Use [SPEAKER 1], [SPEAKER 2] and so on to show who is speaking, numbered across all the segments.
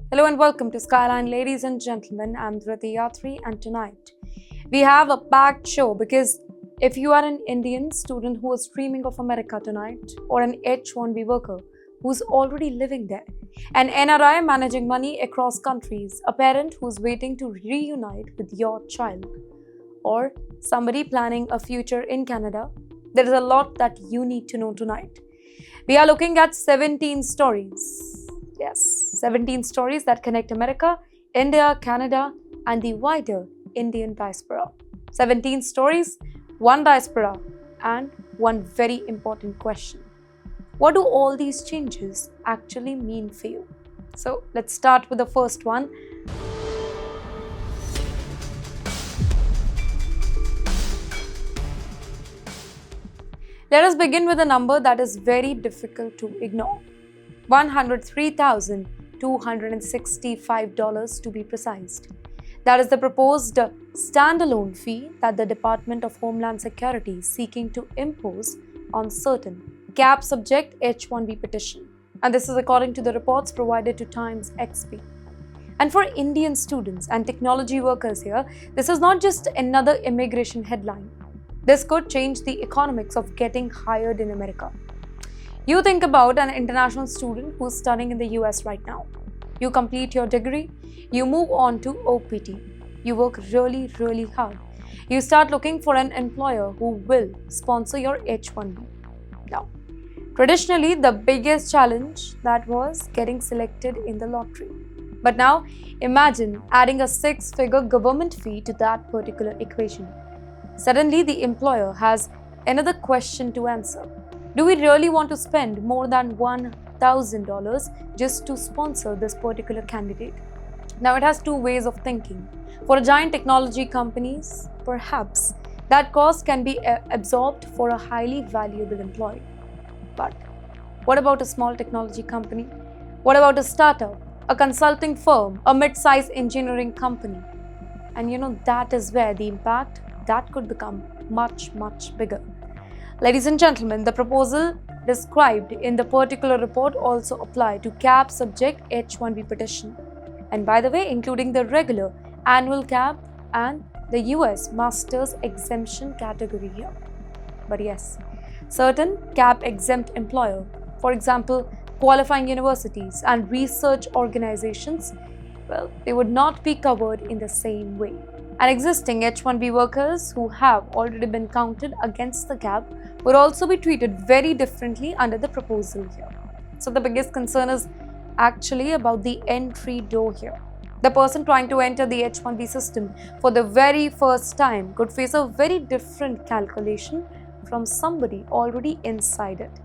[SPEAKER 1] Hello and welcome to Skyline, ladies and gentlemen. I'm Driti and tonight we have a packed show because if you are an Indian student who is dreaming of America tonight, or an H-1B worker who's already living there, an NRI managing money across countries, a parent who's waiting to reunite with your child, or somebody planning a future in Canada, there is a lot that you need to know tonight. We are looking at 17 stories. Yes, 17 stories that connect America, India, Canada, and the wider Indian diaspora. 17 stories, one diaspora, and one very important question. What do all these changes actually mean for you? So let's start with the first one. Let us begin with a number that is very difficult to ignore. $103,265 to be precise. That is the proposed standalone fee that the Department of Homeland Security is seeking to impose on certain CAP-subject H-1B petition. And this is according to the reports provided to TimesXP. And for Indian students and technology workers here, this is not just another immigration headline. This could change the economics of getting hired in America. You think about an international student who's studying in the US right now. You complete your degree, you move on to OPT. You work really hard. You start looking for an employer who will sponsor your H-1B. Now, traditionally, the biggest challenge that was getting selected in the lottery. But now, imagine adding a six-figure government fee to that particular equation. Suddenly, the employer has another question to answer. Do we really want to spend more than $1,000 just to sponsor this particular candidate? Now, it has two ways of thinking. For giant technology companies, perhaps that cost can be absorbed for a highly valuable employee. But what about a small technology company? What about a startup, a consulting firm, a mid-sized engineering company? And that is where the impact that could become much bigger. Ladies and gentlemen, the proposal described in the particular report also apply to CAP subject H-1B petition. And by the way, including the regular annual CAP and the US Masters exemption category here. But yes, certain CAP exempt employer, for example, qualifying universities and research organizations, well, they would not be covered in the same way. And existing H-1B workers who have already been counted against the CAP would also be treated very differently under the proposal here. So the biggest concern is actually about the entry door here. The person trying to enter the H-1B system for the very first time could face a very different calculation from somebody already inside it.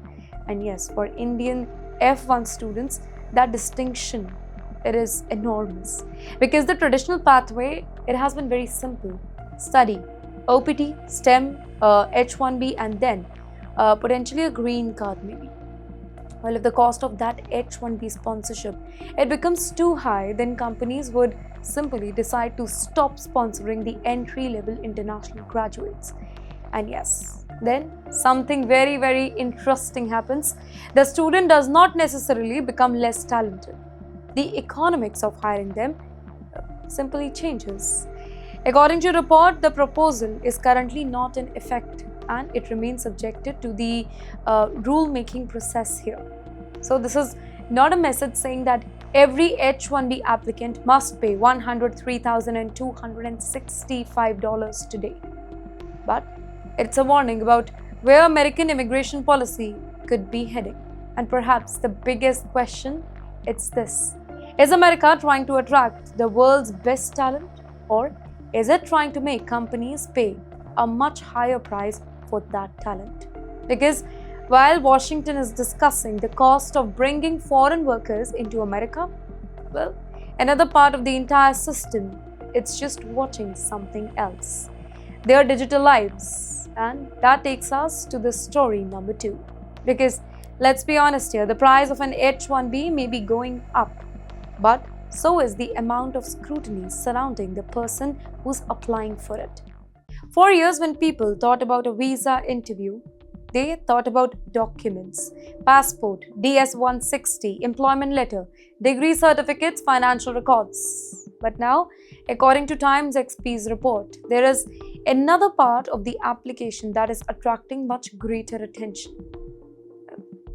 [SPEAKER 1] And yes, for Indian F1 students, that distinction, it is enormous, because the traditional pathway, it has been very simple. Study, OPT, STEM, H-1B, and then potentially a green card maybe. Well, if the cost of that H-1B sponsorship, it becomes too high, then companies would simply decide to stop sponsoring the entry-level international graduates. And yes, then something very interesting happens. The student does not necessarily become less talented. The economics of hiring them simply changes. According to report, the proposal is currently not in effect and it remains subjected to the rule-making process here. So this is not a message saying that every H-1B applicant must pay $103,265 today. But it's a warning about where American immigration policy could be heading. And perhaps the biggest question, it's this. Is America trying to attract the world's best talent, or is it trying to make companies pay a much higher price for that talent? Because while Washington is discussing the cost of bringing foreign workers into America, well, another part of the entire system, it's just watching something else. Their digital lives. And that takes us to the story number 2. Because let's be honest here, the price of an H-1B may be going up, but so is the amount of scrutiny surrounding the person who's applying for it. For years, when people thought about a visa interview, They thought about documents, passport, DS-160, employment letter, degree certificates, financial records. But now, according to TimesXP's report, there is another part of the application that is attracting much greater attention.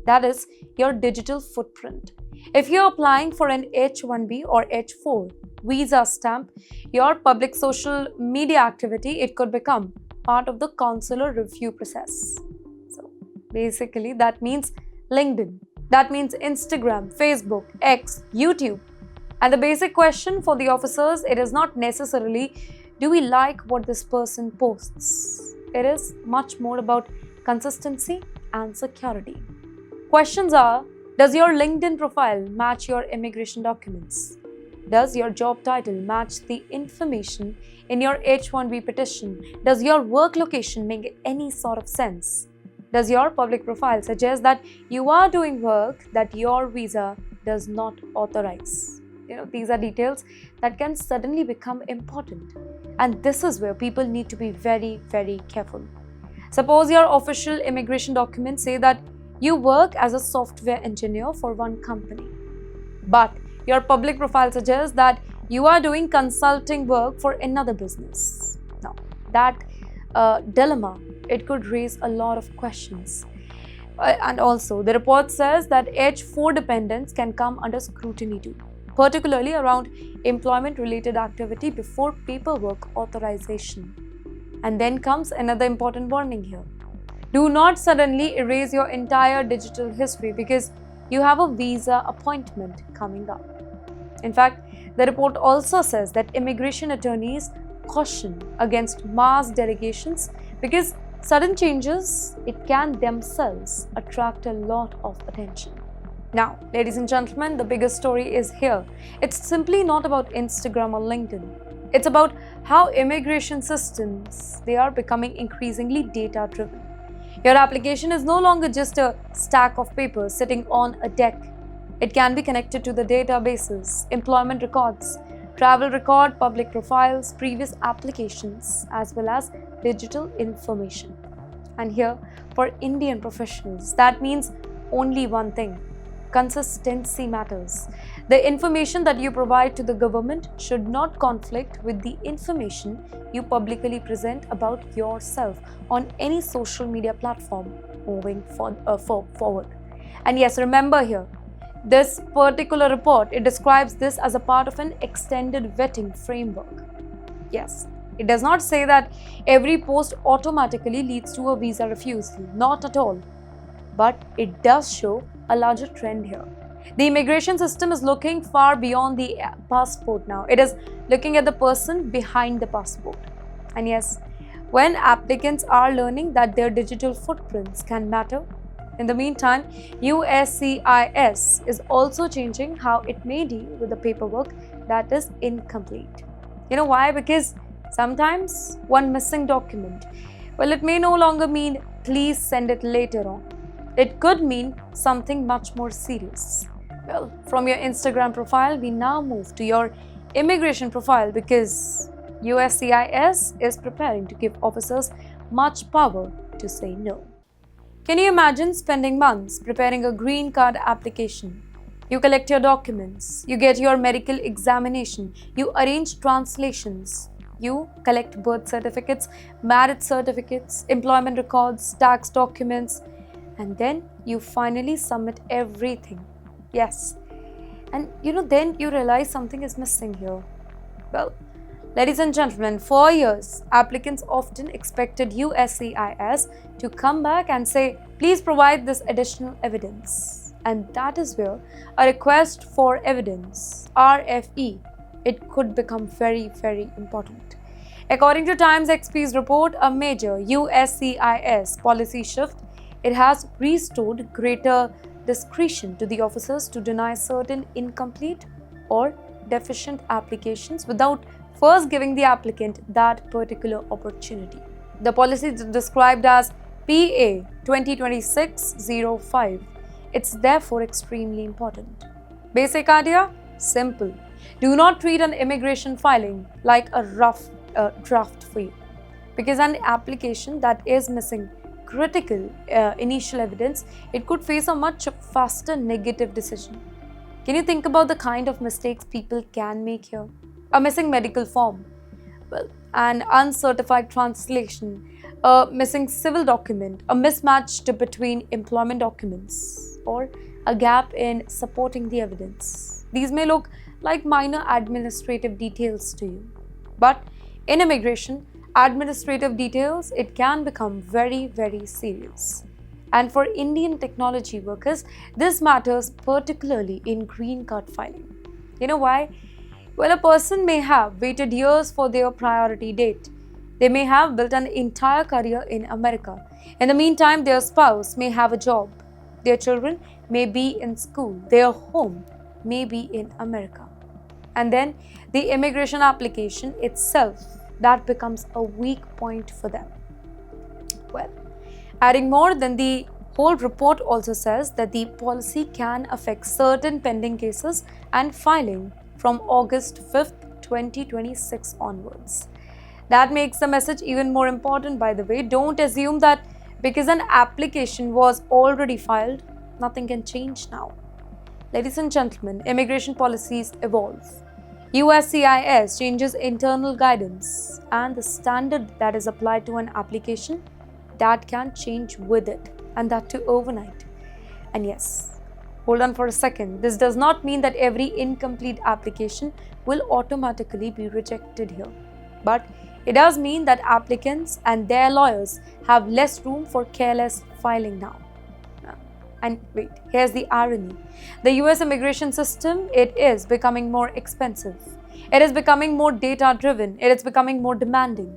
[SPEAKER 1] That is your digital footprint. If you're applying for an H-1B or H-4 visa stamp, your public social media activity, it could become part of the consular review process. So basically that means LinkedIn, that means Instagram, Facebook, X, YouTube. And the basic question for the officers, it is not necessarily, do we like what this person posts? It is much more about consistency and security. Questions are, does your LinkedIn profile match your immigration documents? Does your job title match the information in your H-1B petition? Does your work location make any sort of sense? Does your public profile suggest that you are doing work that your visa does not authorize? These are details that can suddenly become important. And this is where people need to be very, very careful. Suppose your official immigration documents say that you work as a software engineer for one company, but your public profile suggests that you are doing consulting work for another business. Now, that dilemma, it could raise a lot of questions. And also, the report says that H-4 dependents can come under scrutiny too, particularly around employment-related activity before paperwork authorization. And then comes another important warning here. Do not suddenly erase your entire digital history because you have a visa appointment coming up. In fact, the report also says that immigration attorneys caution against mass delegations because sudden changes, it can themselves attract a lot of attention. Now, ladies and gentlemen, the biggest story is here. It's simply not about Instagram or LinkedIn. It's about how immigration systems, they are becoming increasingly data-driven. Your application is no longer just a stack of papers sitting on a deck. It can be connected to the databases, employment records, travel record, public profiles, previous applications, as well as digital information. And here, for Indian professionals, that means only one thing: consistency matters. The information that you provide to the government should not conflict with the information you publicly present about yourself on any social media platform moving forward. And yes, remember here, this particular report, it describes this as a part of an extended vetting framework. Yes, it does not say that every post automatically leads to a visa refusal, not at all. But it does show a larger trend here. The immigration system is looking far beyond the passport now. It is looking at the person behind the passport. And yes, when applicants are learning that their digital footprints can matter, in the meantime, USCIS is also changing how it may deal with the paperwork that is incomplete. You know why? Because sometimes one missing document, well, it may no longer mean please send it later on. It could mean something much more serious. Well, from your Instagram profile, we now move to your immigration profile because USCIS is preparing to give officers much power to say no. Can you imagine spending months preparing a green card application? You collect your documents, you get your medical examination, you arrange translations, you collect birth certificates, marriage certificates, employment records, tax documents, and then you finally submit everything. Yes. And then you realize something is missing here. Well, ladies and gentlemen, for years, applicants often expected USCIS to come back and say, please provide this additional evidence. And that is where a request for evidence, RFE, it could become very, very important. According to TimesXP's report, a major USCIS policy shift, it has restored greater discretion to the officers to deny certain incomplete or deficient applications without first giving the applicant that particular opportunity. The policy is described as PA 2026-05. It's therefore extremely important. Basic idea? Simple. Do not treat an immigration filing like a rough draft for you, because an application that is missing critical initial evidence, it could face a much faster negative decision. Can you think about the kind of mistakes people can make here? A missing medical form, well, an uncertified translation, a missing civil document, a mismatch between employment documents, or a gap in supporting the evidence. These may look like minor administrative details to you, but in immigration, administrative details, it can become very, very serious. And for Indian technology workers, this matters particularly in green card filing. You know why? Well, a person may have waited years for their priority date. They may have built an entire career in America. In the meantime, their spouse may have a job. Their children may be in school. Their home may be in America. And then the immigration application itself, that becomes a weak point for them. Well, adding more, then the whole report also says that the policy can affect certain pending cases and filing from August 5th, 2026 onwards. That makes the message even more important, by the way. Don't assume that because an application was already filed, nothing can change now. Ladies and gentlemen, immigration policies evolve. USCIS changes internal guidance, and the standard that is applied to an application, that can change with it, and that too overnight. And yes, hold on for a second. This does not mean that every incomplete application will automatically be rejected here. But it does mean that applicants and their lawyers have less room for careless filing now. And wait, here's the irony. The US immigration system, it is becoming more expensive. It is becoming more data-driven. It is becoming more demanding.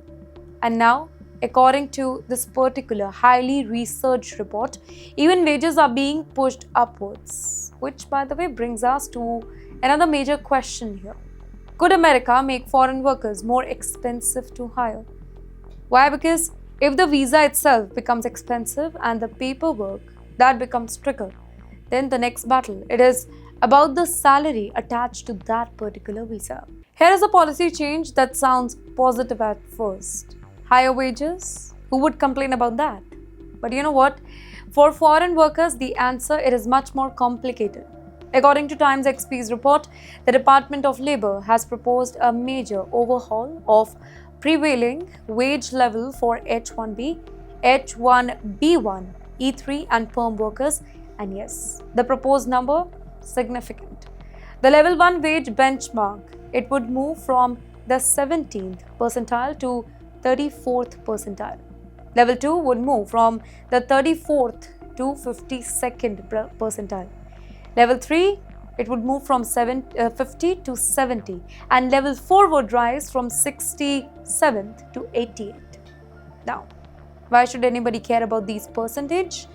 [SPEAKER 1] And now, according to this particular highly researched report, even wages are being pushed upwards. Which, by the way, brings us to another major question here. Could America make foreign workers more expensive to hire? Why? Because if the visa itself becomes expensive and the paperwork that becomes trickier, then the next battle, it is about the salary attached to that particular visa. Here is a policy change that sounds positive at first. Higher wages? Who would complain about that? But you know what? For foreign workers, the answer, it is much more complicated. According to TimesXP's report, the Department of Labor has proposed a major overhaul of prevailing wage level for H-1B, H-1B1, E3 and perm workers, and yes, the proposed number, significant. The level 1 wage benchmark, it would move from the 17th percentile to 34th percentile. Level 2 would move from the 34th to 52nd percentile. Level 3, it would move from 50 to 70, and level 4 would rise from 67th to 88th. Now, why should anybody care about these percentage?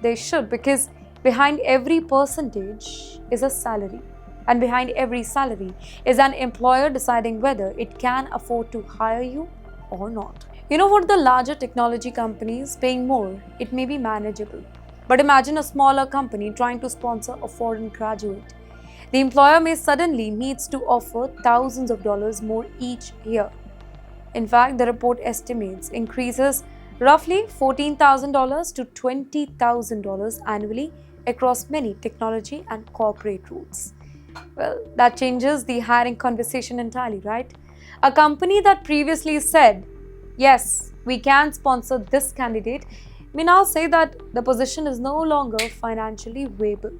[SPEAKER 1] They should, because behind every percentage is a salary, and behind every salary is an employer deciding whether it can afford to hire you or not. You know what, the larger technology companies paying more, it may be manageable. But imagine a smaller company trying to sponsor a foreign graduate. The employer may suddenly needs to offer thousands of dollars more each year. In fact, the report estimates increases roughly $14,000 to $20,000 annually across many technology and corporate roles. Well, that changes the hiring conversation entirely, right? A company that previously said, yes, we can sponsor this candidate, may now say that the position is no longer financially viable.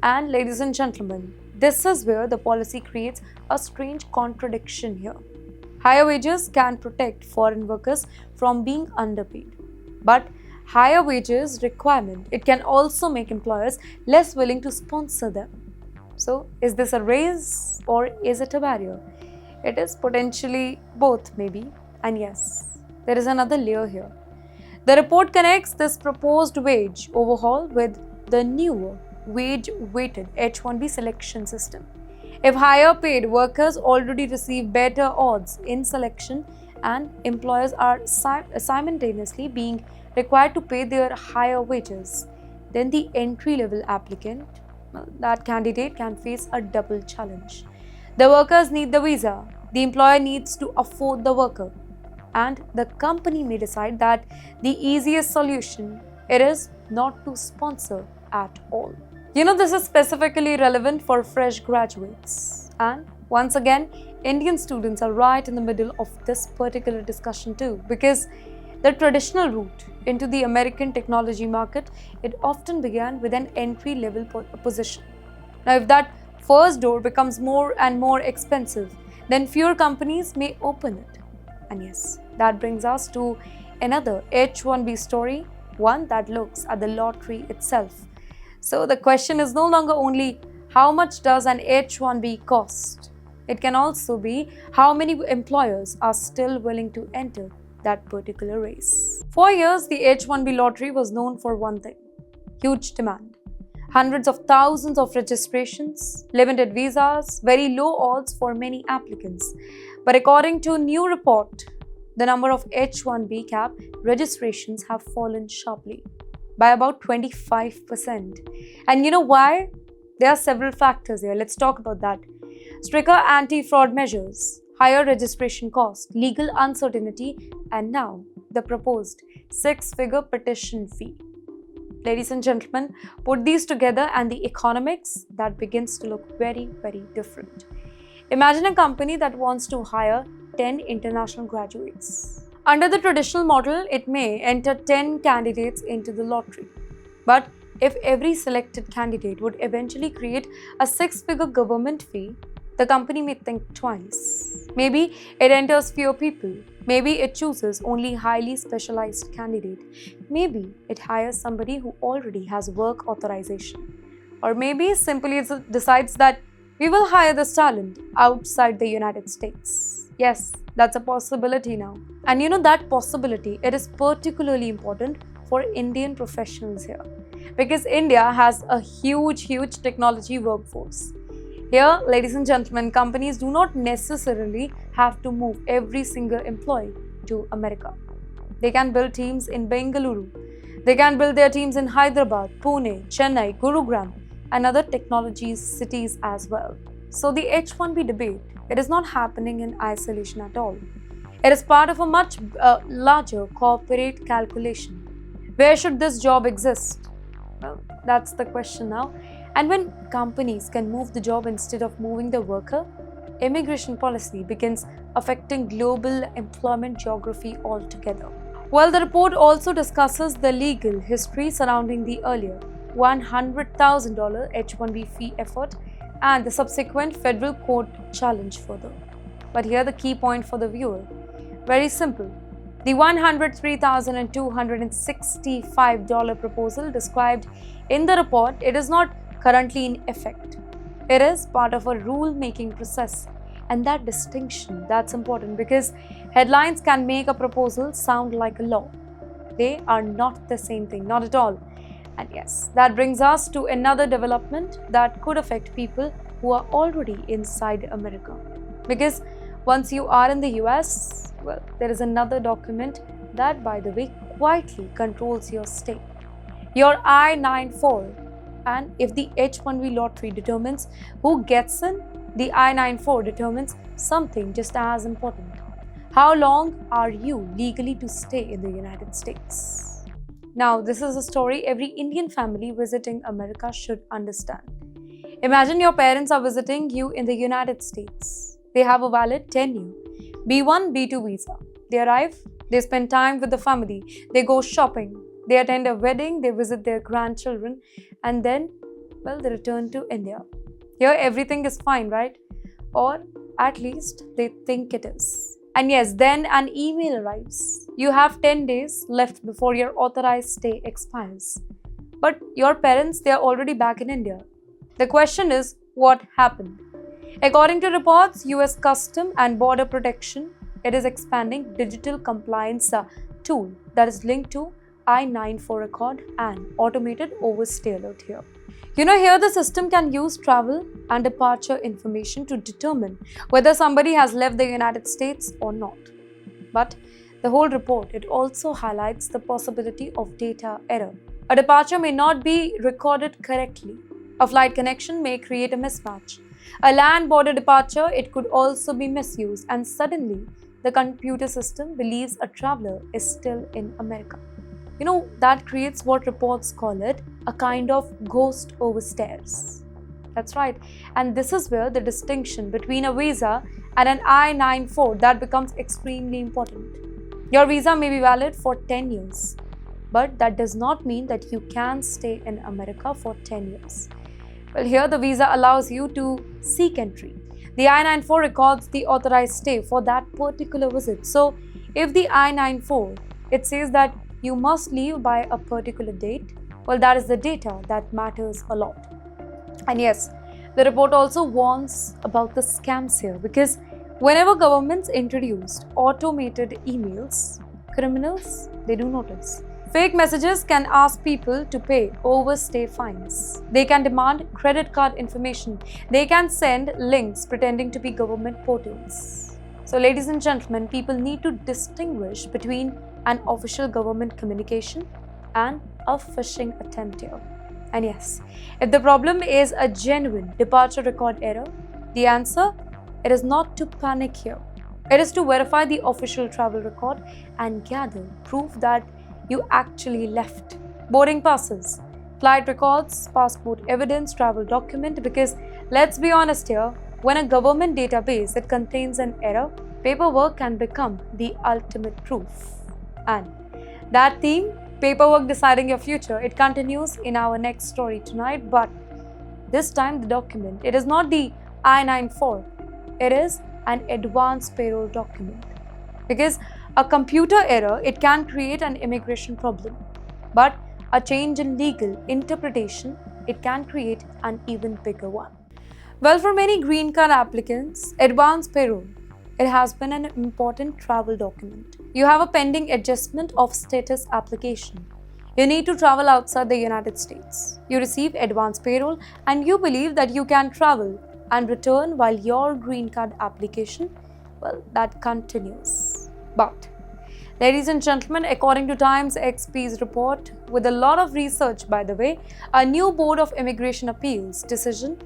[SPEAKER 1] And ladies and gentlemen, this is where the policy creates a strange contradiction here. Higher wages can protect foreign workers from being underpaid. But higher wages requirement, it can also make employers less willing to sponsor them. So, is this a raise or is it a barrier? It is potentially both, maybe. And yes, there is another layer here. The report connects this proposed wage overhaul with the newer wage-weighted H-1B selection system. If higher paid workers already receive better odds in selection and employers are simultaneously being required to pay their higher wages, then the entry-level applicant, that candidate can face a double challenge. The workers need the visa, the employer needs to afford the worker. And the company may decide that the easiest solution it is not to sponsor at all. This is specifically relevant for fresh graduates. And once again, Indian students are right in the middle of this particular discussion too, because the traditional route into the American technology market, it often began with an entry-level position. Now, if that first door becomes more and more expensive, then fewer companies may open it. And yes, that brings us to another H-1B story, one that looks at the lottery itself. So the question is no longer only how much does an H-1B cost? It can also be how many employers are still willing to enter that particular race. For years, the H-1B lottery was known for one thing: huge demand. Hundreds of thousands of registrations, limited visas, very low odds for many applicants. But according to a new report, the number of H-1B cap registrations have fallen sharply by about 25%. And you know why? There are several factors here. Let's talk about that. Stricter anti-fraud measures, higher registration costs, legal uncertainty, and now the proposed six-figure petition fee. Ladies and gentlemen, put these together and the economics that begins to look very, very different. Imagine a company that wants to hire 10 international graduates. Under the traditional model, it may enter 10 candidates into the lottery. But if every selected candidate would eventually create a six-figure government fee, the company may think twice. Maybe it enters fewer people. Maybe it chooses only highly specialized candidate. Maybe it hires somebody who already has work authorization. Or maybe simply it decides that we will hire this talent outside the United States. Yes, that's a possibility now. And that possibility, it is particularly important for Indian professionals here. Because India has a huge technology workforce. Here, ladies and gentlemen, companies do not necessarily have to move every single employee to America. They can build teams in Bengaluru. They can build their teams in Hyderabad, Pune, Chennai, Gurugram, and other technology cities as well. So the H-1B debate, it is not happening in isolation at all. It is part of a much larger corporate calculation. Where should this job exist? Well, that's the question now. And when companies can move the job instead of moving the worker, immigration policy begins affecting global employment geography altogether. Well, the report also discusses the legal history surrounding the earlier $100,000 H-1B fee effort and the subsequent federal court challenge further. But here the key point for the viewer. Very simple. The $103,265 proposal described in the report, it is not currently in effect. It is part of a rule-making process. And that distinction, that's important because headlines can make a proposal sound like a law. They are not the same thing, not at all. And yes, that brings us to another development that could affect people who are already inside America. Because once you are in the US, well, there is another document that, by the way, quietly controls your stay. Your I-94. And if the H-1B lottery determines who gets in, the I-94 determines something just as important. How long are you legally to stay in the United States? Now, this is a story every Indian family visiting America should understand. Imagine your parents are visiting you in the United States. They have a valid 10-year B1, B2 visa. They arrive, they spend time with the family, they go shopping, they attend a wedding, they visit their grandchildren, and then, well, they return to India. Here, everything is fine, right? Or at least they think it is. And yes, then an email arrives. You have 10 days left before your authorized stay expires. But your parents, they are already back in India. The question is, what happened? According to reports, US Custom and Border Protection, it is expanding digital compliance tool that is linked to I-94 record and automated overstay alert here. Here the system can use travel and departure information to determine whether somebody has left the United States or not. But the whole report, it also highlights the possibility of data error. A departure may not be recorded correctly. A flight connection may create a mismatch. A land border departure, it could also be misused, and suddenly the computer system believes a traveler is still in America. That creates what reports call it a kind of ghost overstays. That's right. And this is where the distinction between a visa and an I-94 that becomes extremely important. Your visa may be valid for 10 years, but that does not mean that you can stay in America for 10 years. Well, here the visa allows you to seek entry. The I-94 records the authorized stay for that particular visit. So, if the I-94, it says that you must leave by a particular date, well, that is the data that matters a lot. And yes, the report also warns about the scams here, because whenever governments introduced automated emails, criminals, they do notice. Fake messages can ask people to pay overstay fines. They can demand credit card information. They can send links pretending to be government portals. So, ladies and gentlemen, people need to distinguish between an official government communication and a phishing attempt here. And yes, if the problem is a genuine departure record error, the answer, it is not to panic here. It is to verify the official travel record and gather proof that you actually left. Boarding passes, flight records, passport evidence, travel document, because let's be honest here, when a government database that contains an error, paperwork can become the ultimate proof. And that theme, paperwork deciding your future, it continues in our next story tonight, but this time the document, it is not the I-94, it is an advanced parole document. Because a computer error, it can create an immigration problem, but a change in legal interpretation, it can create an even bigger one. Well, for many green card applicants, advanced parole, it has been an important travel document. You have a pending adjustment of status application. You need to travel outside the United States. You receive advanced parole and you believe that you can travel and return while your green card application, well, that continues. But, ladies and gentlemen, according to TimesXP's report, with a lot of research, by the way, a new Board of Immigration Appeals decision,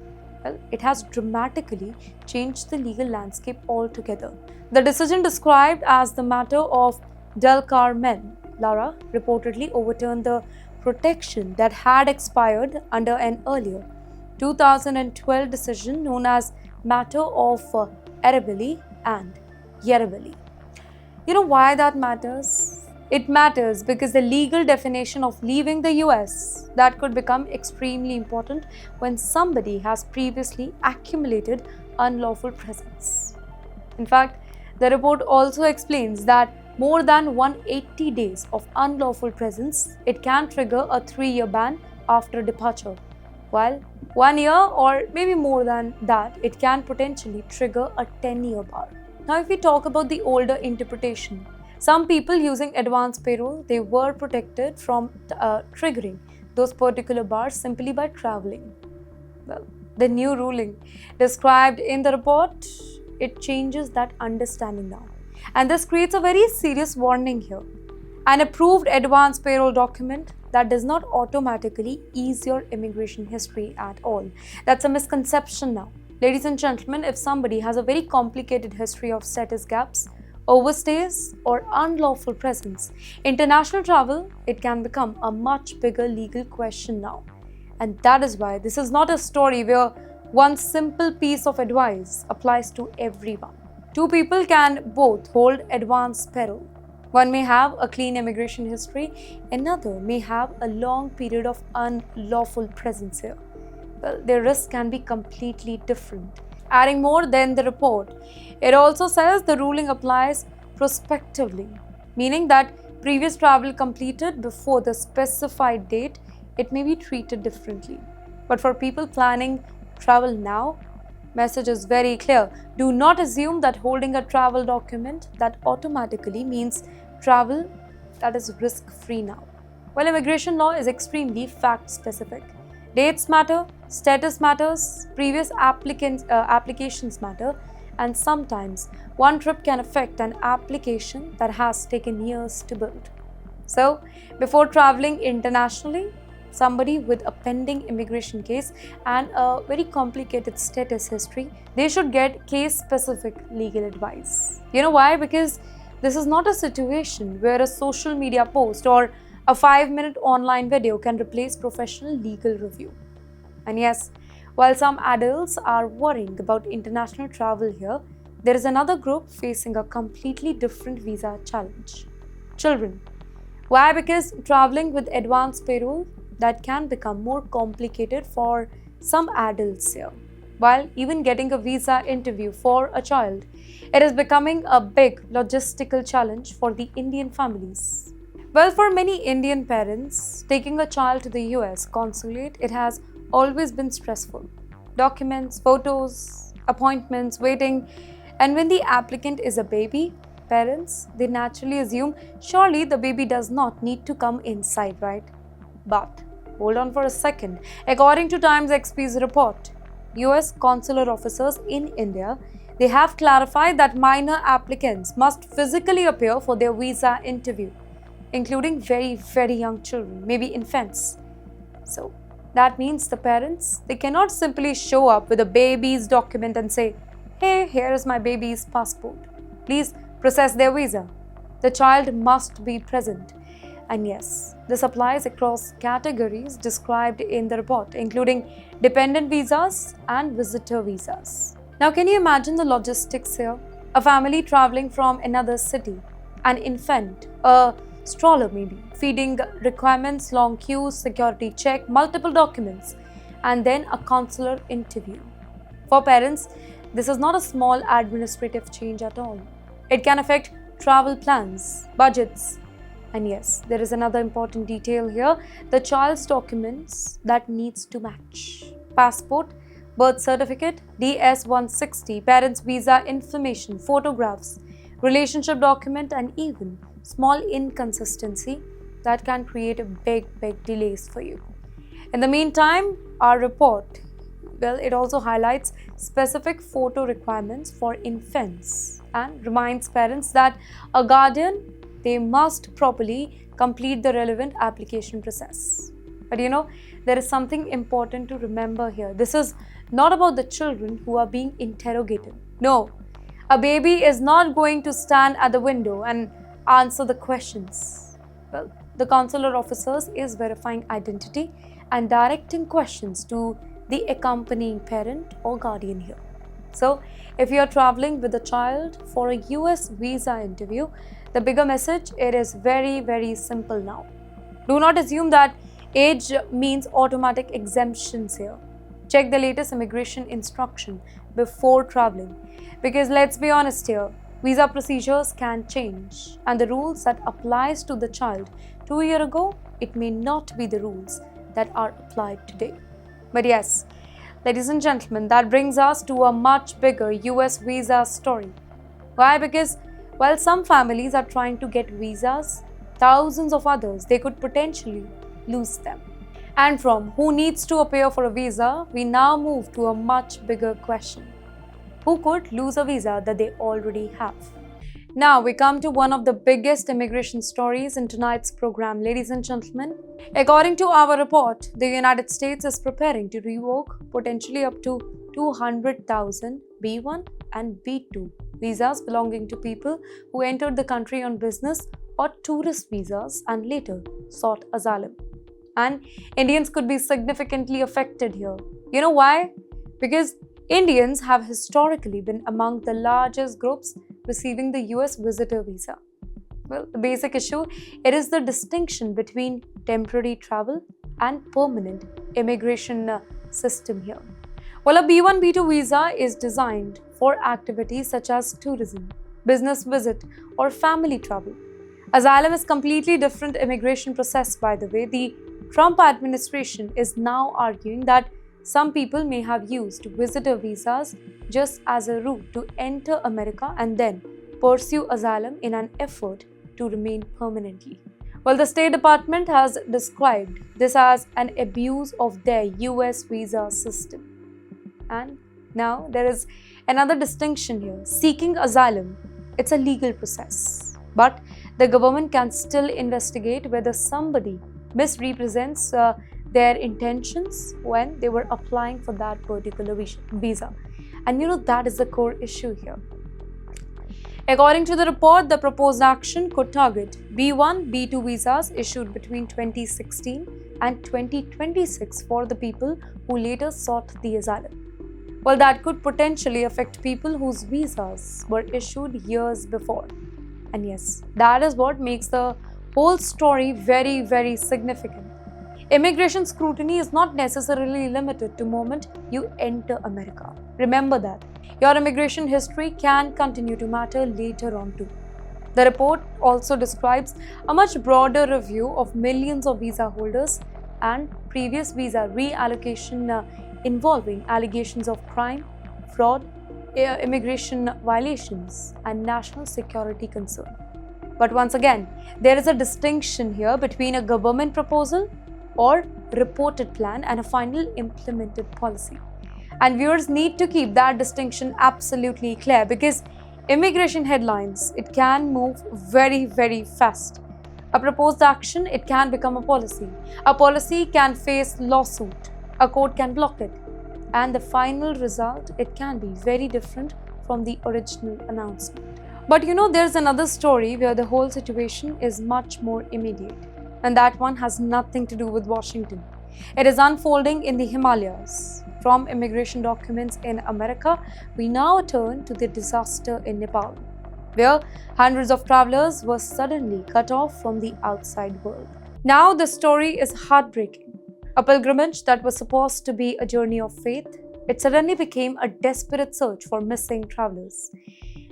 [SPEAKER 1] well, it has dramatically changed the legal landscape altogether. The decision, described as the matter of Del Carmen, Lara, reportedly overturned the protection that had expired under an earlier 2012 decision known as matter of Arabelli and Yarabelli. You know why that matters? It matters because the legal definition of leaving the US, that could become extremely important when somebody has previously accumulated unlawful presence. In fact, the report also explains that more than 180 days of unlawful presence, it can trigger a 3-year ban after departure, while 1 year or maybe more than that, it can potentially trigger a 10-year bar. Now, if we talk about the older interpretation, some people using advanced parole, they were protected from triggering those particular bars simply by traveling. Well, the new ruling described in the report, it changes that understanding now. And this creates a very serious warning here. An approved advanced parole document that does not automatically ease your immigration history at all. That's a misconception now. Ladies and gentlemen, if somebody has a very complicated history of status gaps, overstays, or unlawful presence, international travel, it can become a much bigger legal question now. And that is why this is not a story where one simple piece of advice applies to everyone. Two people can both hold advanced parole. One may have a clean immigration history, another may have a long period of unlawful presence here. Well, their risk can be completely different. Adding more than the report, it also says the ruling applies prospectively, meaning that previous travel completed before the specified date, it may be treated differently. But for people planning travel now, message is very clear. Do not assume that holding a travel document that automatically means travel that is risk-free now. Well, immigration law is extremely fact-specific. Dates matter, status matters, previous applications matter, and sometimes one trip can affect an application that has taken years to build. So, before traveling internationally, somebody with a pending immigration case and a very complicated status history, they should get case-specific legal advice. You know why? Because this is not a situation where a social media post or a 5-minute online video can replace professional legal review. And yes, while some adults are worrying about international travel here, there is another group facing a completely different visa challenge: children. Why? Because traveling with advanced parole, that can become more complicated for some adults here. While even getting a visa interview for a child, it is becoming a big logistical challenge for the Indian families. Well, for many Indian parents, taking a child to the US consulate, it has always been stressful. Documents, photos, appointments, waiting, and when the applicant is a baby, parents, they naturally assume surely the baby does not need to come inside, right? But hold on for a second. According to TimesXP's report, US consular officers in India, they have clarified that minor applicants must physically appear for their visa interview, including very, very young children, maybe infants. So that means the parents, they cannot simply show up with a baby's document and say, "Hey, here is my baby's passport. Please process their visa." The child must be present. And yes, this applies across categories described in the report, including dependent visas and visitor visas. Now, can you imagine the logistics here? A family traveling from another city, an infant, a stroller maybe, feeding requirements, long queues, security check, multiple documents, and then a consular interview. For parents, this is not a small administrative change at all. It can affect travel plans, budgets, and yes, there is another important detail here: the child's documents that needs to match. Passport, birth certificate, DS-160, parents' visa information, photographs, relationship document, and even small inconsistency that can create a big delays for you. In the meantime, our report, well, it also highlights specific photo requirements for infants and reminds parents that a guardian, they must properly complete the relevant application process. But you know, there is something important to remember here. This is not about the children who are being interrogated. No, a baby is not going to stand at the window and answer the questions. Well, the consular officers is verifying identity and directing questions to the accompanying parent or guardian here. So, if you are traveling with a child for a US visa interview, the bigger message, it is very simple now. Do not assume that age means automatic exemptions here. Check the latest immigration instruction before traveling, because let's be honest here, visa procedures can change, and the rules that applies to the child 2 years ago, it may not be the rules that are applied today. But yes, ladies and gentlemen, that brings us to a much bigger US visa story. Why? Because while some families are trying to get visas, thousands of others, they could potentially lose them. And from who needs to appear for a visa, we now move to a much bigger question: who could lose a visa that they already have? Now we come to one of the biggest immigration stories in tonight's program, ladies and gentlemen. According to our report, the United States is preparing to revoke potentially up to 200,000 B1 and B2 visas belonging to people who entered the country on business or tourist visas and later sought asylum. And Indians could be significantly affected here. You know why? Because Indians have historically been among the largest groups receiving the US visitor visa. Well, the basic issue, it is the distinction between temporary travel and permanent immigration system here. Well, a B1, B2 visa is designed for activities such as tourism, business visit, or family travel. Asylum is completely different immigration process, by the way. The Trump administration is now arguing that some people may have used visitor visas just as a route to enter America and then pursue asylum in an effort to remain permanently. Well, the State Department has described this as an abuse of their US visa system. And now there is another distinction here. Seeking asylum, it's a legal process, but the government can still investigate whether somebody misrepresents their intentions when they were applying for that particular visa. And that is the core issue here. According to the report, the proposed action could target B1, B2 visas issued between 2016 and 2026 for the people who later sought the asylum. Well, that could potentially affect people whose visas were issued years before. And yes, that is what makes the whole story very, very significant. Immigration scrutiny is not necessarily limited to the moment you enter America. Remember that. Your immigration history can continue to matter later on too. The report also describes a much broader review of millions of visa holders and previous visa reallocation involving allegations of crime, fraud, immigration violations, and national security concern. But once again, there is a distinction here between a government proposal or reported plan and a final implemented policy. And viewers need to keep that distinction absolutely clear, because immigration headlines, it can move very, very fast. A proposed action, it can become a policy. A policy can face lawsuit. A court can block it. And the final result, it can be very different from the original announcement. But there's another story where the whole situation is much more immediate. And that one has nothing to do with Washington. It is unfolding in the Himalayas. From immigration documents in America, we now turn to the disaster in Nepal, where hundreds of travelers were suddenly cut off from the outside world. Now the story is heartbreaking. A pilgrimage that was supposed to be a journey of faith, it suddenly became a desperate search for missing travelers.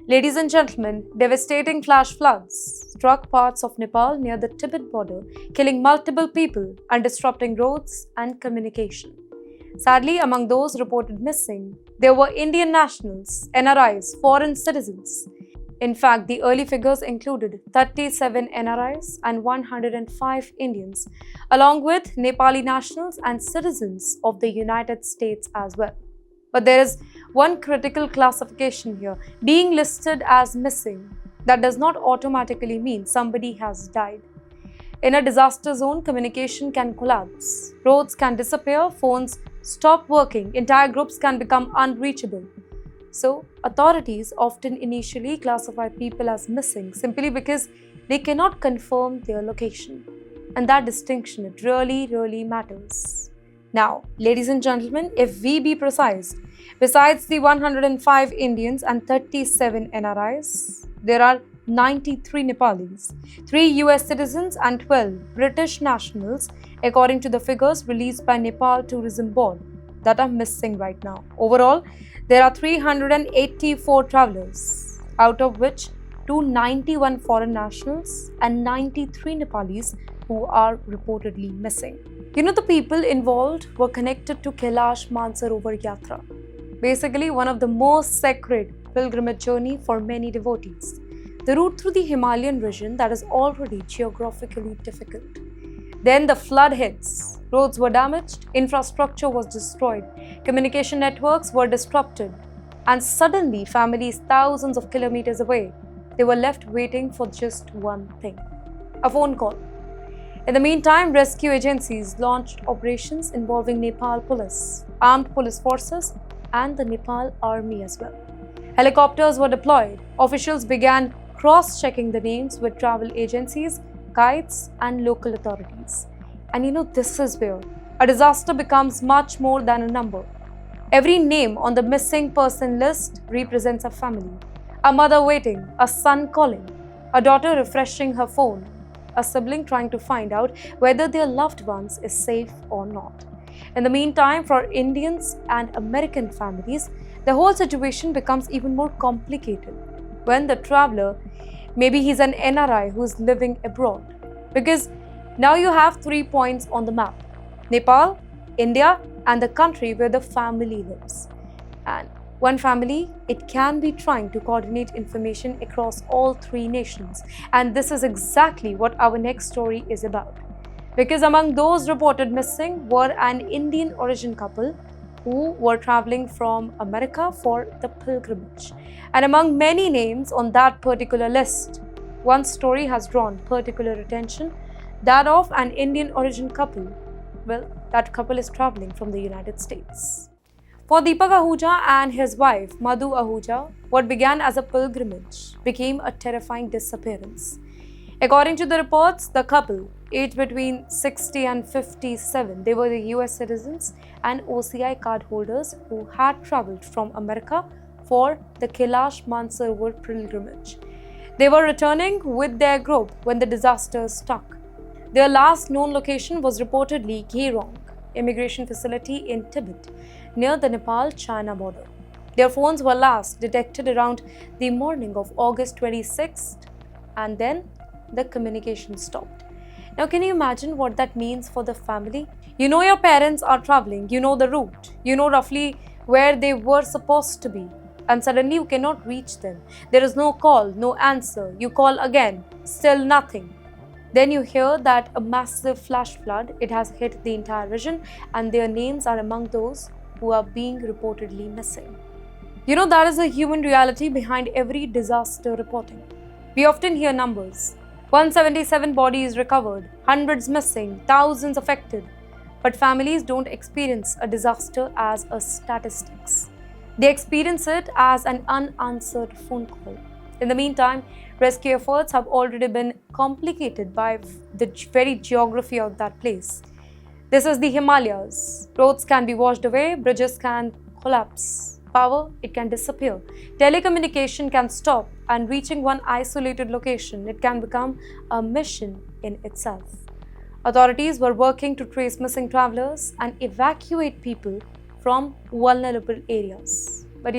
[SPEAKER 1] Ladies and gentlemen, devastating flash floods struck parts of Nepal near the Tibet border, killing multiple people and disrupting roads and communication. Sadly, among those reported missing, there were Indian nationals, NRIs, foreign citizens. In fact, the early figures included 37 NRIs and 105 Indians, along with Nepali nationals and citizens of the United States as well. But there is one critical classification here. Being listed as missing, that does not automatically mean somebody has died. In a disaster zone, communication can collapse, roads can disappear, phones stop working, entire groups can become unreachable. So, authorities often initially classify people as missing simply because they cannot confirm their location. And that distinction, it really, really matters. Now, ladies and gentlemen, if we be precise, besides the 105 Indians and 37 NRIs, there are 93 Nepalis, 3 US citizens and 12 British nationals, according to the figures released by Nepal Tourism Board, that are missing right now. Overall, there are 384 travelers, out of which 291 foreign nationals and 93 Nepalis who are reportedly missing. The people involved were connected to Kailash Mansarovar Yatra, basically one of the most sacred pilgrimage journey for many devotees. The route through the Himalayan region that is already geographically difficult. Then the flood hits. Roads were damaged, infrastructure was destroyed, communication networks were disrupted, and suddenly families thousands of kilometers away, they were left waiting for just one thing: a phone call. In the meantime, rescue agencies launched operations involving Nepal police, armed police forces, and the Nepal army as well. Helicopters were deployed. Officials began cross-checking the names with travel agencies, guides, and local authorities. And this is where a disaster becomes much more than a number. Every name on the missing person list represents a family. A mother waiting, a son calling, a daughter refreshing her phone, a sibling trying to find out whether their loved ones is safe or not. In the meantime, for Indians and American families, the whole situation becomes even more complicated when the traveler, maybe he's an NRI who's living abroad. Because now you have 3 points on the map: Nepal, India, and the country where the family lives. And one family, it can be trying to coordinate information across all 3 nations. And this is exactly what our next story is about. Because among those reported missing were an Indian origin couple who were traveling from America for the pilgrimage. And among many names on that particular list, one story has drawn particular attention, that of an Indian origin couple. Well, that couple is traveling from the United States. For Deepak Ahuja and his wife, Madhu Ahuja, what began as a pilgrimage became a terrifying disappearance. According to the reports, the couple, aged between 60 and 57, they were the US citizens and OCI card holders who had traveled from America for the Kailash Mansarovar pilgrimage. They were returning with their group when the disaster struck. Their last known location was reportedly Geirong, immigration facility in Tibet, near the Nepal-China border. Their phones were last detected around the morning of August 26th, and then the communication stopped. Now, can you imagine what that means for the family? You know your parents are traveling, you know the route, you know roughly where they were supposed to be, and suddenly you cannot reach them. There is no call, no answer. You call again, still nothing. Then you hear that a massive flash flood, it has hit the entire region, and their names are among those who are being reportedly missing. You know, that is a human reality behind every disaster reporting. We often hear numbers. 177 bodies recovered, hundreds missing, thousands affected. But families don't experience a disaster as a statistics. They experience it as an unanswered phone call. In the meantime, rescue efforts have already been complicated by the very geography of that place. This is the Himalayas. Roads can be washed away, bridges can collapse. Power, it can disappear. Telecommunication can stop, and reaching one isolated location, it can become a mission in itself. Authorities were working to trace missing travelers and evacuate people from vulnerable areas. But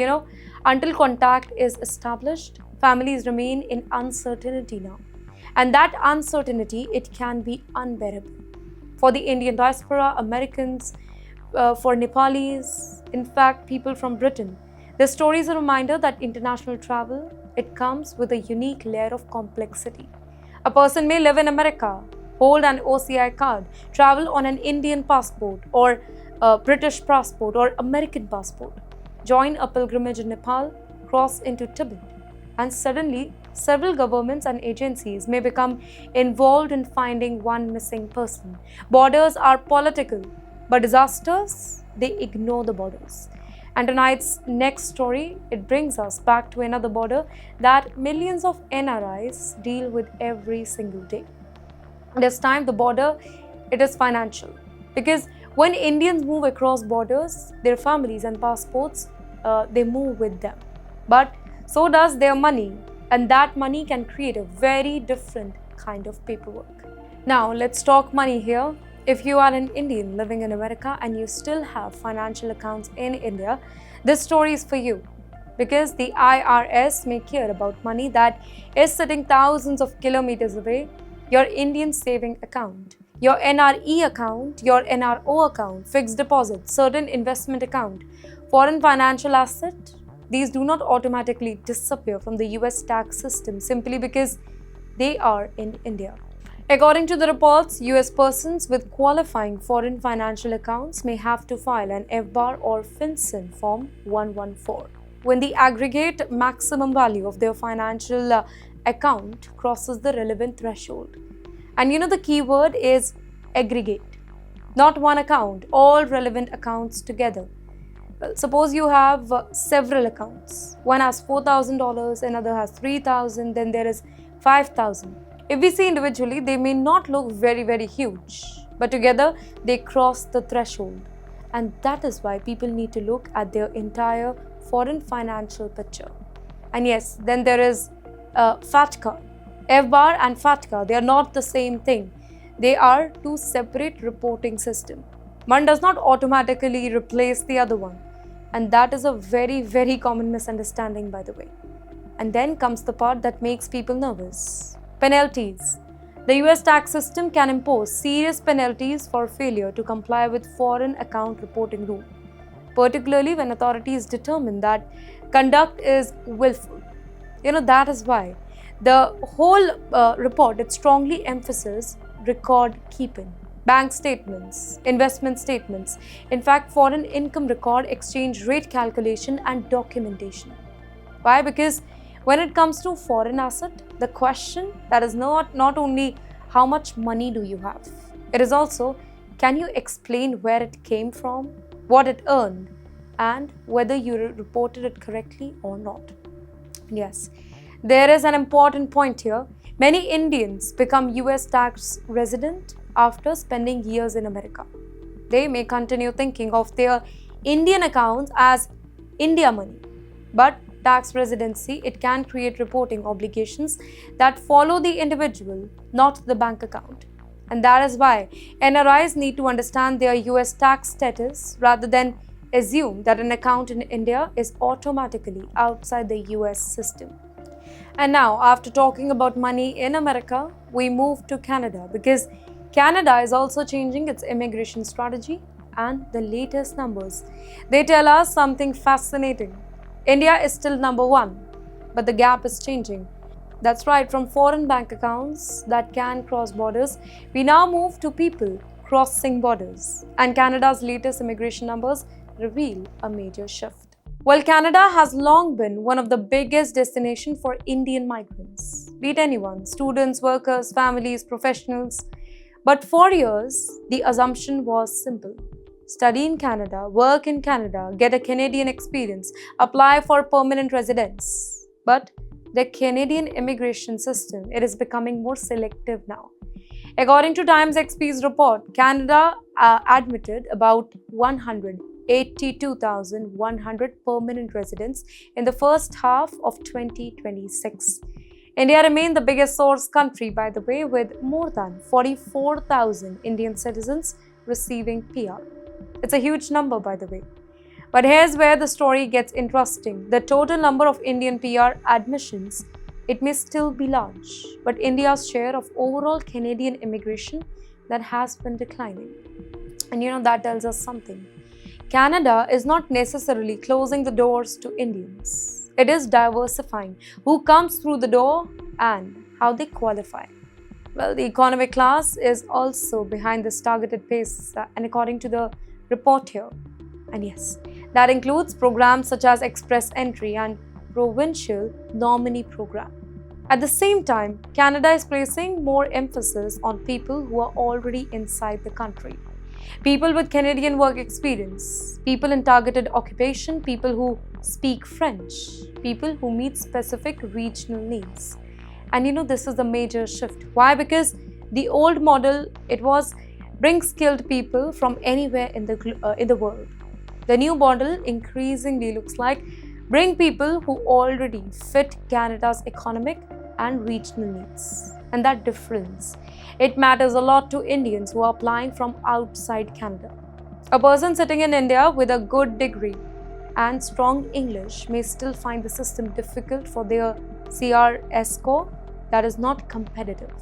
[SPEAKER 1] until contact is established, families remain in uncertainty now. And that uncertainty, it can be unbearable. For the Indian diaspora, Americans, for Nepalis, in fact, people from Britain. This story is a reminder that international travel, it comes with a unique layer of complexity. A person may live in America, hold an OCI card, travel on an Indian passport or a British passport or American passport, join a pilgrimage in Nepal, cross into Tibet, and suddenly several governments and agencies may become involved in finding one missing person. Borders are political, but disasters, they ignore the borders. And tonight's next story, it brings us back to another border that millions of NRIs deal with every single day. This time the border, it is financial. Because when Indians move across borders, their families and passports, they move with them. But so does their money, and that money can create a very different kind of paperwork. Now let's talk money here. If you are an Indian living in America and you still have financial accounts in India, this story is for you. Because the IRS may care about money that is sitting thousands of kilometers away, your Indian saving account, your NRE account, your NRO account, fixed deposit, certain investment account, foreign financial asset, these do not automatically disappear from the US tax system simply because they are in India. According to the reports, US persons with qualifying foreign financial accounts may have to file an FBAR or FinCEN Form 114 when the aggregate maximum value of their financial account crosses the relevant threshold. And the key word is aggregate. Not one account, all relevant accounts together. Suppose you have several accounts. One has $4,000, another has $3,000, then there is $5,000. If we see individually, they may not look very, very huge, but together they cross the threshold. And that is why people need to look at their entire foreign financial picture. And yes, then there is FATCA. FBAR and FATCA, they are not the same thing. They are two separate reporting systems. One does not automatically replace the other one. And that is a very, very common misunderstanding, by the way. And then comes the part that makes people nervous. Penalties. The US tax system can impose serious penalties for failure to comply with foreign account reporting rule, particularly when authorities determine that conduct is willful. That is why the whole report, it strongly emphasizes record keeping, bank statements, investment statements, in fact, foreign income record, exchange rate calculation, and documentation. Why? Because when it comes to foreign asset, the question that is not only how much money do you have, it is also Can you explain where it came from, what it earned, and whether you reported it correctly or not? Yes, there is an important point here. Many Indians become US tax resident after spending years in America. They may continue thinking of their Indian accounts as India money, but tax residency, it can create reporting obligations that follow the individual, not the bank account. And that is why NRIs need to understand their US tax status rather than assume that an account in India is automatically outside the US system. And now, after talking about money in America, we move to Canada because Canada is also changing its immigration strategy, and the latest numbers, they tell us something fascinating. India is still number one, but the gap is changing. That's right, from foreign bank accounts that can cross borders, we now move to people crossing borders. And Canada's latest immigration numbers reveal a major shift. Well, Canada has long been one of the biggest destinations for Indian migrants, be it anyone, students, workers, families, professionals. But for years, the assumption was simple. Study in Canada, work in Canada, get a Canadian experience, apply for permanent residence. But the Canadian immigration system, it is becoming more selective now. According to TimesXP's report, Canada admitted about 182,100 permanent residents in the first half of 2026. India remained the biggest source country, by the way, with more than 44,000 Indian citizens receiving PR. It's a huge number, by the way. But here's where the story gets interesting. The total number of Indian PR admissions, it may still be large, but India's share of overall Canadian immigration, that has been declining. And that tells us something. Canada is not necessarily closing the doors to Indians. It is diversifying who comes through the door and how they qualify. Well, the economic class is also behind this targeted pace, and according to the report here. And yes, that includes programs such as Express Entry and Provincial Nominee Program. At the same time, Canada is placing more emphasis on people who are already inside the country. People with Canadian work experience, people in targeted occupation, people who speak French, people who meet specific regional needs. And this is the major shift. Why? Because the old model, it was bring skilled people from anywhere in the world. The new model increasingly looks like bring people who already fit Canada's economic and regional needs. And that difference, it matters a lot to Indians who are applying from outside Canada. A person sitting in India with a good degree and strong English may still find the system difficult for their CRS score that is not competitive.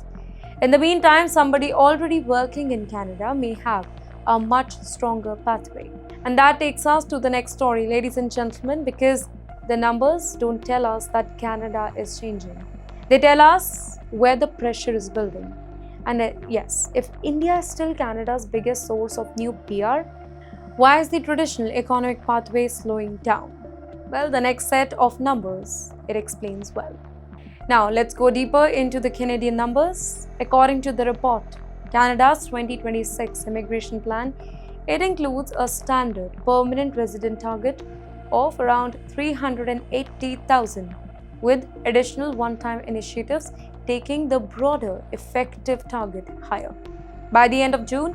[SPEAKER 1] In the meantime, somebody already working in Canada may have a much stronger pathway. And that takes us to the next story, ladies and gentlemen, because the numbers don't tell us that Canada is changing. They tell us where the pressure is building. And yes, if India is still Canada's biggest source of new PR, why is the traditional economic pathway slowing down? Well, the next set of numbers, it explains well. Now, let's go deeper into the Canadian numbers. According to the report, Canada's 2026 immigration plan, it includes a standard permanent resident target of around 380,000, with additional one-time initiatives taking the broader effective target higher. By the end of June,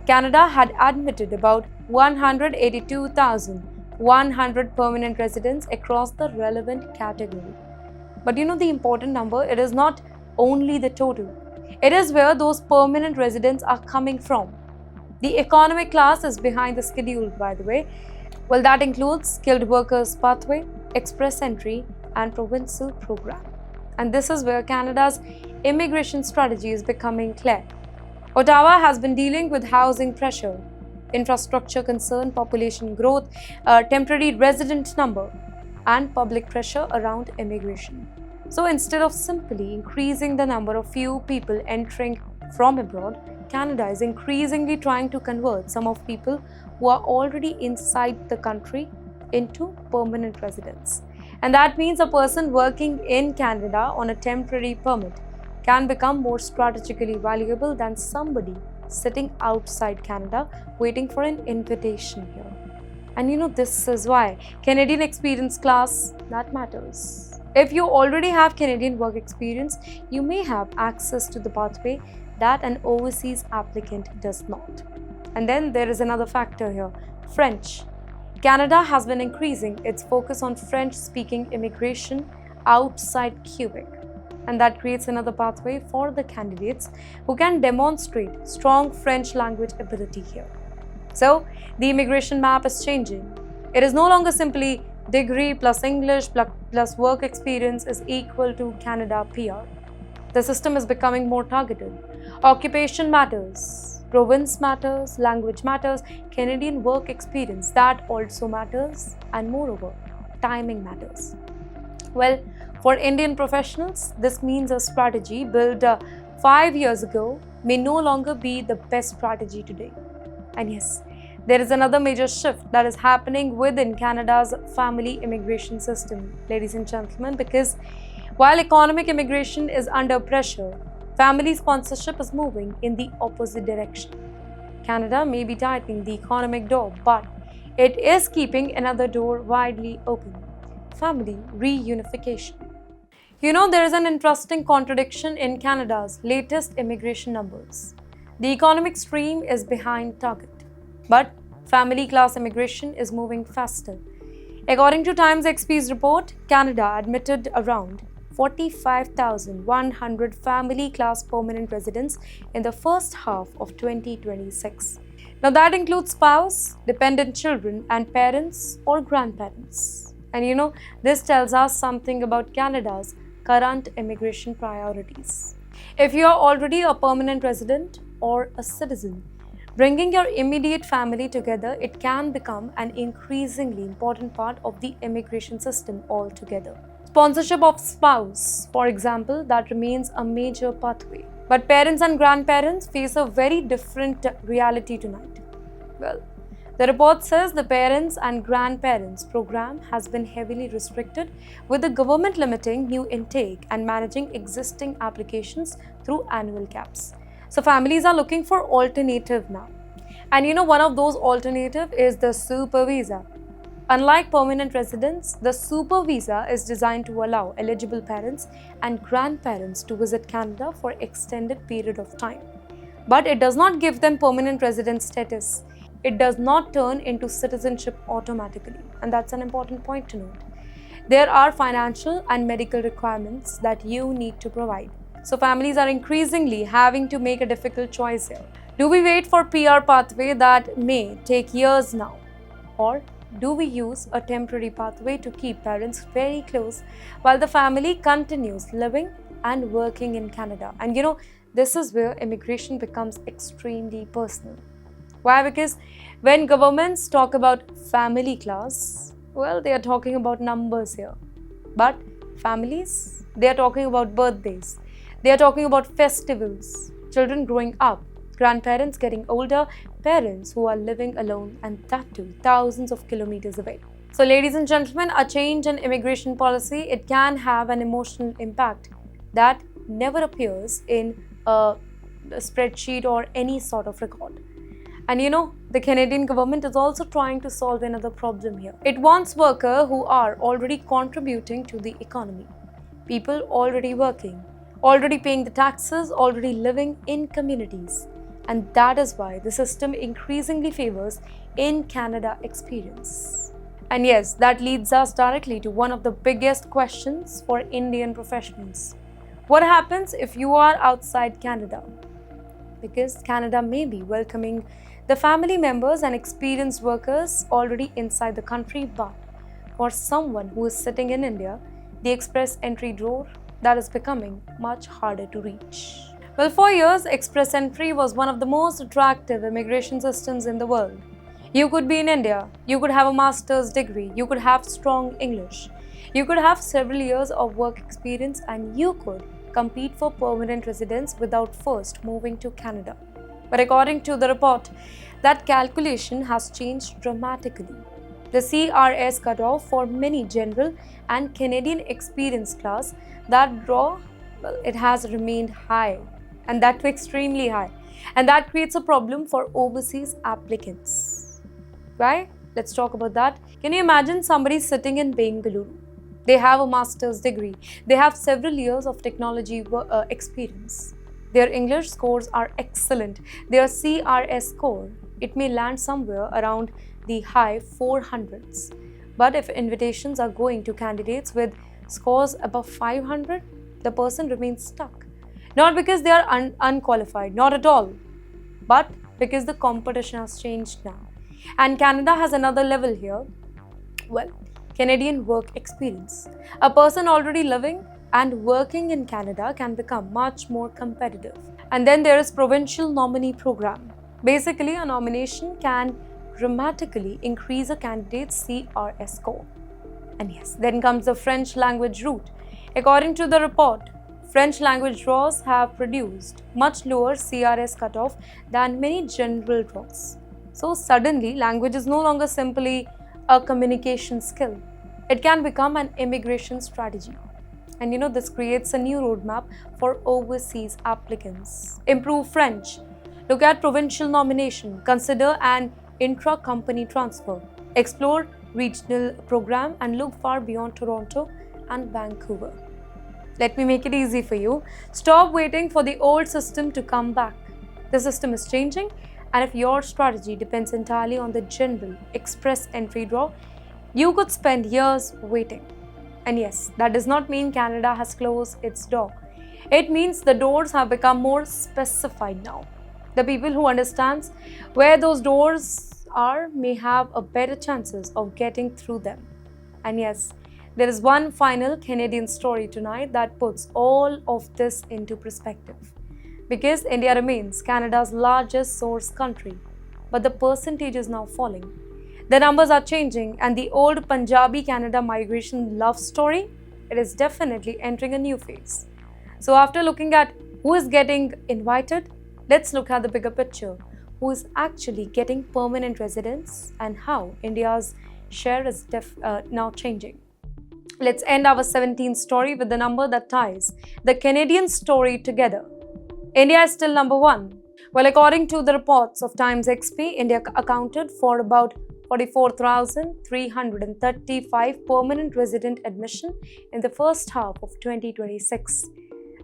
[SPEAKER 1] Canada had admitted about 182,100 permanent residents across the relevant category. But the important number, it is not only the total. It is where those permanent residents are coming from. The economic class is behind the schedule, by the way. Well, that includes skilled workers pathway, express entry, and provincial program. And this is where Canada's immigration strategy is becoming clear. Ottawa has been dealing with housing pressure, infrastructure concern, population growth, temporary resident number, and public pressure around immigration. So instead of simply increasing the number of few people entering from abroad, Canada is increasingly trying to convert some of people who are already inside the country into permanent residents. And that means a person working in Canada on a temporary permit can become more strategically valuable than somebody sitting outside Canada waiting for an invitation here. And this is why Canadian experience class that matters. If you already have Canadian work experience, you may have access to the pathway that an overseas applicant does not. And then there is another factor here, French. Canada has been increasing its focus on French-speaking immigration outside Quebec. And that creates another pathway for the candidates who can demonstrate strong French language ability here. So, the immigration map is changing. It is no longer simply degree plus English plus work experience is equal to Canada PR. The system is becoming more targeted. Occupation matters, province matters, language matters, Canadian work experience that also matters, and moreover, timing matters. Well, for Indian professionals, this means a strategy built 5 years ago may no longer be the best strategy today. And yes, there is another major shift that is happening within Canada's family immigration system, ladies and gentlemen, because while economic immigration is under pressure, family sponsorship is moving in the opposite direction. Canada may be tightening the economic door, but it is keeping another door widely open: family reunification. There is an interesting contradiction in Canada's latest immigration numbers. The economic stream is behind target, but family class immigration is moving faster. According to TimesXP's report, Canada admitted around 45,100 family class permanent residents in the first half of 2026. Now that includes spouse, dependent children, and parents or grandparents. And this tells us something about Canada's current immigration priorities. If you are already a permanent resident or a citizen, bringing your immediate family together, it can become an increasingly important part of the immigration system altogether. Sponsorship of spouse, for example, that remains a major pathway. But parents and grandparents face a very different reality tonight. Well, the report says the parents and grandparents program has been heavily restricted, with the government limiting new intake and managing existing applications through annual caps. So families are looking for alternative now. And one of those alternative is the super visa. Unlike permanent residents, the super visa is designed to allow eligible parents and grandparents to visit Canada for extended period of time. But it does not give them permanent resident status. It does not turn into citizenship automatically, and that's an important point to note. There are financial and medical requirements that you need to provide. So families are increasingly having to make a difficult choice here. Do we wait for PR pathway that may take years now? Or do we use a temporary pathway to keep parents very close while the family continues living and working in Canada? And this is where immigration becomes extremely personal. Why? Because when governments talk about family class, well, they are talking about numbers here. But families, they are talking about birthdays. They are talking about festivals, children growing up, grandparents getting older, parents who are living alone, and that too thousands of kilometers away. So ladies and gentlemen, a change in immigration policy, it can have an emotional impact that never appears in a spreadsheet or any sort of record. And the Canadian government is also trying to solve another problem here. It wants workers who are already contributing to the economy. People already working, already paying the taxes, already living in communities. And that is why the system increasingly favors in Canada experience. And yes, that leads us directly to one of the biggest questions for Indian professionals. What happens if you are outside Canada? Because Canada may be welcoming the family members and experienced workers already inside the country, but for someone who is sitting in India, the express entry door, that is becoming much harder to reach. Well, for years, express entry was one of the most attractive immigration systems in the world. You could be in India, you could have a master's degree, you could have strong English, you could have several years of work experience, and you could compete for permanent residence without first moving to Canada. But according to the report, that calculation has changed dramatically. The CRS cutoff for many general and Canadian experience class, that draw, well, it has remained high, and that too extremely high. And that creates a problem for overseas applicants. Why? Let's talk about that. Can you imagine somebody sitting in Bengaluru? They have a master's degree. They have several years of technology experience. Their English scores are excellent. Their CRS score, it may land somewhere around the high 400s. But if invitations are going to candidates with scores above 500, the person remains stuck. Not because they are unqualified, not at all, but because the competition has changed now. And Canada has another level here. Well, Canadian work experience. A person already living and working in Canada can become much more competitive. And then there is provincial nominee program. Basically, a nomination can dramatically increase a candidate's CRS score. And yes, then comes the French language route. According to the report, French language draws have produced much lower CRS cutoff than many general draws. So suddenly, language is no longer simply a communication skill. It can become an immigration strategy. And this creates a new roadmap for overseas applicants. Improve French. Look at provincial nomination. Consider an intra-company transfer. Explore regional program and look far beyond Toronto and Vancouver. Let me make it easy for you. Stop waiting for the old system to come back. The system is changing, and if your strategy depends entirely on the general express entry draw, you could spend years waiting. And yes, that does not mean Canada has closed its door. It means the doors have become more specified now. The people who understand where those doors are may have a better chances of getting through them. And yes, there is one final Canadian story tonight that puts all of this into perspective. Because India remains Canada's largest source country, but the percentage is now falling. The numbers are changing, and the old Punjabi-Canada migration love story, it is definitely entering a new phase. So after looking at who is getting invited, let's look at the bigger picture. Who is actually getting permanent residence and how India's share is now changing. Let's end our 17th story with the number that ties the Canadian story together. India is still number one. Well, according to the reports of TimesXP, India accounted for about 44,335 permanent resident admission in the first half of 2026.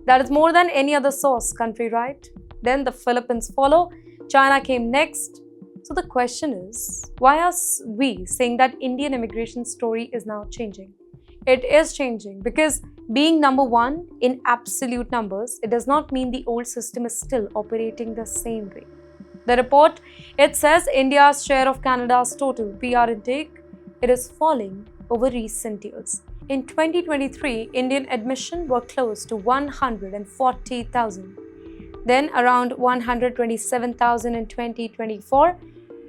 [SPEAKER 1] That is more than any other source country, right? Then the Philippines follow, China came next. So the question is, why are we saying that Indian immigration story is now changing? It is changing because being number one in absolute numbers, it does not mean the old system is still operating the same way. The report, it says India's share of Canada's total PR intake, it is falling over recent years. In 2023, Indian admission were close to 140,000, then around 127,000 in 2024,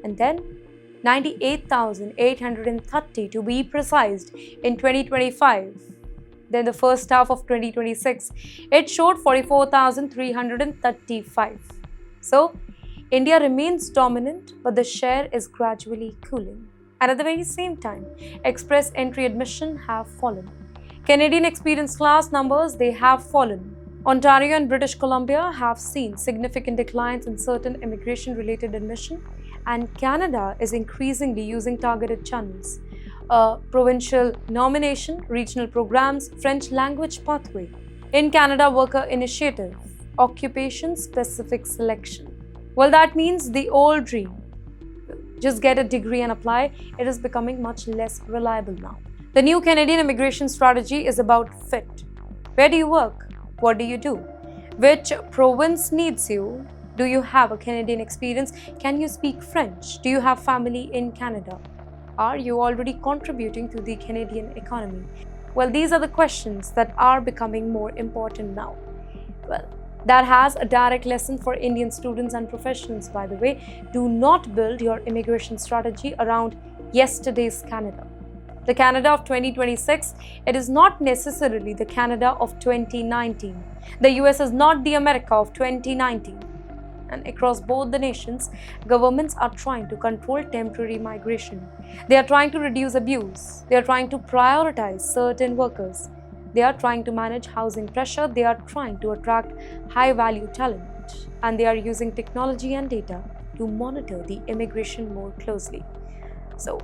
[SPEAKER 1] and then 98,830 to be precise in 2025. Then the first half of 2026, it showed 44,335. So, India remains dominant, but the share is gradually cooling. And at the very same time, express entry admission have fallen. Canadian experience class numbers, they have fallen. Ontario and British Columbia have seen significant declines in certain immigration-related admission, and Canada is increasingly using targeted channels. Provincial nomination, regional programs, French language pathway. In Canada Worker Initiative, occupation-specific selection. Well, that means the old dream, just get a degree and apply, it is becoming much less reliable now. The new Canadian immigration strategy is about fit. Where do you work? What do you do? Which province needs you? Do you have a Canadian experience? Can you speak French? Do you have family in Canada? Are you already contributing to the Canadian economy? Well, these are the questions that are becoming more important now. Well, that has a direct lesson for Indian students and professionals, by the way. Do not build your immigration strategy around yesterday's Canada. The Canada of 2026, it is not necessarily the Canada of 2019. The US is not the America of 2019. And across both the nations, governments are trying to control temporary migration. They are trying to reduce abuse. They are trying to prioritize certain workers. They are trying to manage housing pressure. They are trying to attract high-value talent. government, and they are using technology and data to monitor the immigration more closely. So,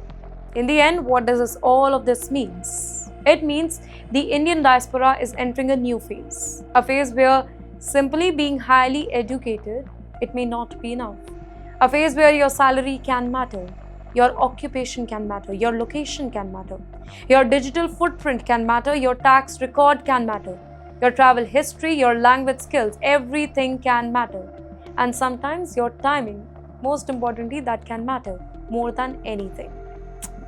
[SPEAKER 1] in the end, what does all of this means? It means the Indian diaspora is entering a new phase, a phase where simply being highly educated, it may not be enough. A phase where your salary can matter, your occupation can matter, your location can matter, your digital footprint can matter, your tax record can matter, your travel history, your language skills, everything can matter. And sometimes your timing, most importantly, that can matter more than anything.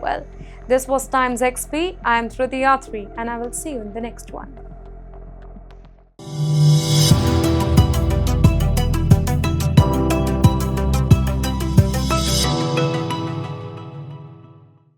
[SPEAKER 1] Well, this was Times XP. I am Driti and I will see you in the next one.